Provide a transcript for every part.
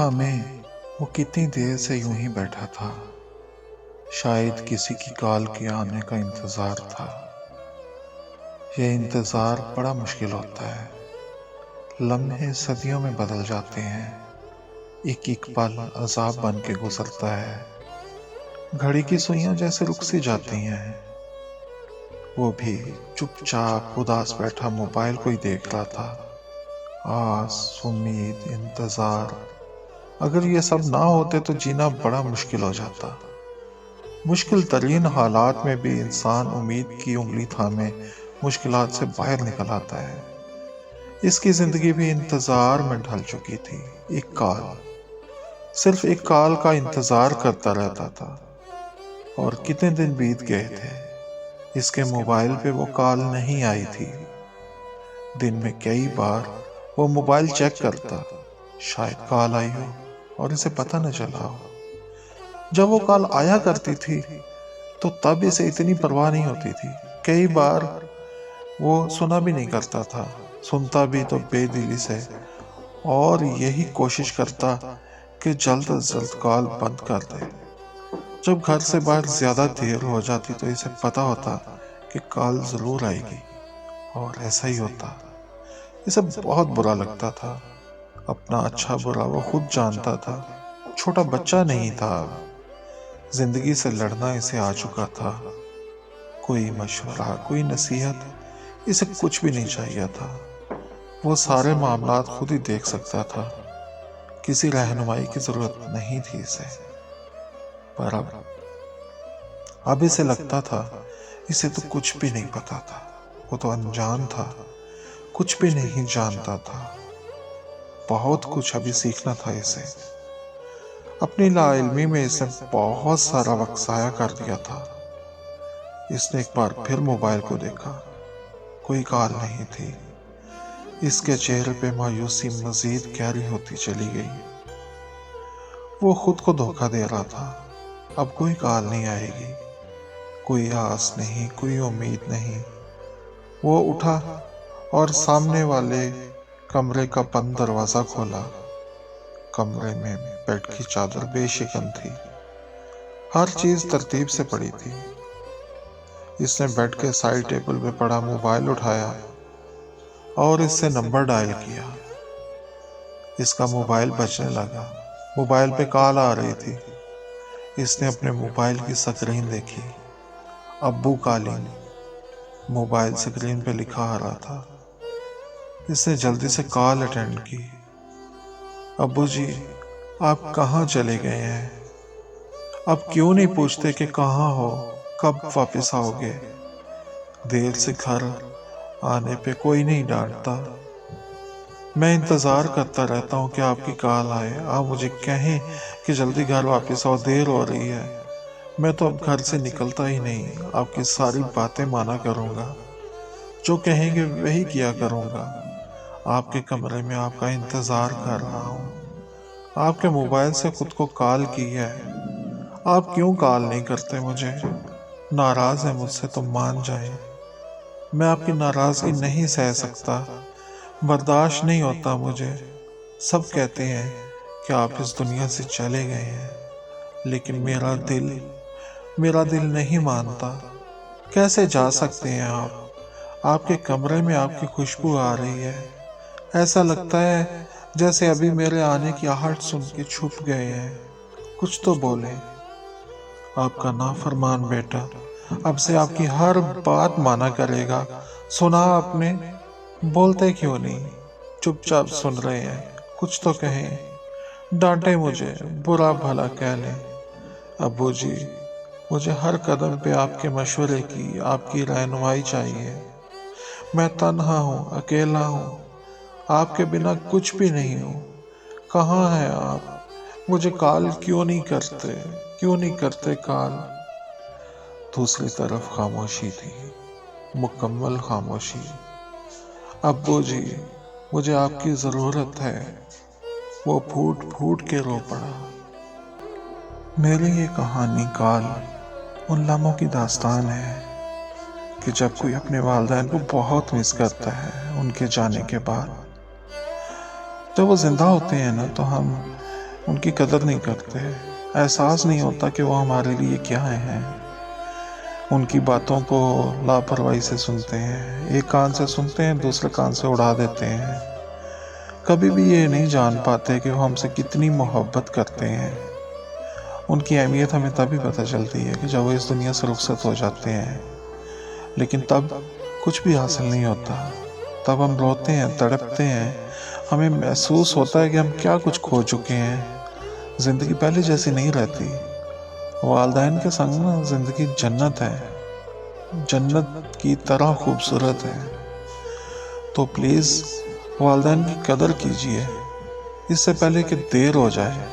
थामे वो कितनी देर से यूं ही बैठा था। शायद किसी की कॉल के आने का इंतजार था। ये इंतजार बड़ा मुश्किल होता है। लम्हे सदियों में बदल जाते हैं। एक एक पल अजाब बन के गुजरता है। घड़ी की सुइयां जैसे रुक सी जाती हैं। वो भी चुपचाप उदास बैठा मोबाइल को ही देख रहा था। आस, उम्मीद, इंतजार, अगर ये सब ना होते तो जीना बड़ा मुश्किल हो जाता। मुश्किल तरीन हालात में भी इंसान उम्मीद की उंगली थामे मुश्किलात से बाहर निकल आता है। इसकी जिंदगी भी इंतजार में ढल चुकी थी। एक कॉल, सिर्फ एक कॉल का इंतजार करता रहता था। और कितने दिन बीत गए थे, इसके मोबाइल पे वो कॉल नहीं आई थी। दिन में कई बार वो मोबाइल चेक करता, शायद कॉल आई हो और इसे पता न चला हो। जब वो कॉल आया करती थी तो तब इसे इतनी परवाह नहीं होती थी। कई बार वो सुना भी नहीं करता था, सुनता भी तो बेदिली से, और यही कोशिश करता कि जल्द से जल्द कॉल बंद कर दे। जब घर से बाहर ज्यादा देर हो जाती तो इसे पता होता कि कॉल जरूर आएगी, और ऐसा ही होता। इसे बहुत बुरा लगता था। अपना अच्छा बुरा वो खुद जानता था। छोटा बच्चा नहीं था अब। जिंदगी से लड़ना इसे आ चुका था। कोई मशवरा, कोई नसीहत, इसे कुछ भी नहीं चाहिए था। वो सारे मामलात खुद ही देख सकता था। किसी रहनुमाई की जरूरत नहीं थी इसे। पर अब इसे लगता था इसे तो कुछ भी नहीं पता था। वो तो अनजान था, कुछ भी नहीं जानता था। बहुत कुछ अभी सीखना था इसे। अपनी लाइल्मी में इसने बहुत सारा वक्त ज़ाया कर दिया था। इसने एक बार फिर मोबाइल को देखा। कोई कॉल नहीं थी। इसके चेहरे पे मायूसी मजीद गहरी होती चली गई। वो खुद को धोखा दे रहा था। अब कोई कॉल नहीं आएगी, कोई आस नहीं, कोई उम्मीद नहीं। वो उठा और सामने वाले कमरे का बंद दरवाजा खोला। कमरे में बेड की चादर बेशिकन थी। हर चीज तरतीब से पड़ी थी। इसने बेड के साइड टेबल पे पड़ा मोबाइल उठाया और इससे नंबर डायल किया। इसका मोबाइल बजने लगा। मोबाइल पे कॉल आ रही थी। इसने अपने मोबाइल की स्क्रीन देखी। अब्बू कॉलिंग। मोबाइल स्क्रीन पे लिखा आ रहा था। इसने जल्दी से कॉल अटेंड की। अब्बू जी, आप कहाँ चले गए हैं? अब क्यों नहीं पूछते कि कहाँ हो, कब वापस आओगे? देर से घर आने पे कोई नहीं डांटता। मैं इंतजार करता रहता हूँ कि आपकी कॉल आए, आप मुझे कहें कि जल्दी घर वापस आओ, देर हो रही है। मैं तो अब घर से निकलता ही नहीं। आपकी सारी बातें माना करूँगा, जो कहेंगे वही किया करूँगा। आपके कमरे में आपका इंतजार कर रहा हूँ। आपके मोबाइल से खुद को कॉल की है। आप क्यों कॉल नहीं करते मुझे? नाराज है मुझसे तो मान जाएं। मैं आपकी नाराजगी नहीं सह सकता, बर्दाश्त नहीं होता मुझे। सब कहते हैं कि आप इस दुनिया से चले गए हैं, लेकिन मेरा दिल नहीं मानता। कैसे जा सकते हैं आप? आपके कमरे में आपकी खुशबू आ रही है। ऐसा लगता है जैसे अभी मेरे आने की आहट सुन के छुप गए हैं। कुछ तो बोले। आपका नाफरमान बेटा अब से आपकी हर बात माना करेगा। सुना आपने? बोलते क्यों नहीं? चुपचाप सुन रहे हैं। कुछ तो कहें। डांटे मुझे, बुरा भला कह लें। अब्बू जी, मुझे हर कदम पे आपके मशवरे की, आपकी रहनुमाई चाहिए। मैं तन्हा हूँ, अकेला हूँ, आपके बिना कुछ भी नहीं हूँ। कहाँ हैं आप? मुझे कॉल क्यों नहीं करते कॉल? दूसरी तरफ खामोशी थी, मुकम्मल खामोशी। अब्बू जी, मुझे आपकी जरूरत है। वो फूट फूट के रो पड़ा। मेरी ये कहानी कॉल उन लम्हों की दास्तान है कि जब कोई अपने वालिदैन को बहुत मिस करता है उनके जाने के बाद। जब वो जिंदा होते हैं ना, तो हम उनकी कदर नहीं करते, एहसास नहीं होता कि वो हमारे लिए क्या हैं। उनकी बातों को लापरवाही से सुनते हैं, एक कान से सुनते हैं, दूसरे कान से उड़ा देते हैं। कभी भी ये नहीं जान पाते कि वो हमसे कितनी मोहब्बत करते हैं। उनकी अहमियत हमें तभी पता चलती है कि जब वो इस दुनिया से रुखसत हो जाते हैं, लेकिन तब कुछ भी हासिल नहीं होता। तब हम रोते हैं, तड़पते हैं, हमें महसूस होता है कि हम क्या कुछ खो चुके हैं। ज़िंदगी पहले जैसी नहीं रहती। वालिदैन के संग ना ज़िंदगी जन्नत है, जन्नत की तरह खूबसूरत है। तो प्लीज़ वालिदैन की कदर कीजिए, इससे पहले कि देर हो जाए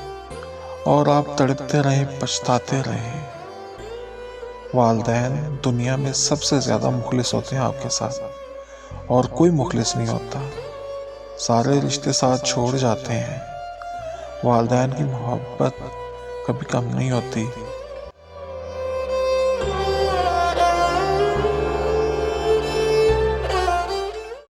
और आप तड़पते रहें, पछताते रहें। वालिदैन दुनिया में सबसे ज़्यादा मुखलिस होते हैं आपके साथ, और कोई मुखलिस नहीं होता। सारे रिश्ते साथ छोड़ जाते हैं, वालिदैन की मोहब्बत कभी कम नहीं होती।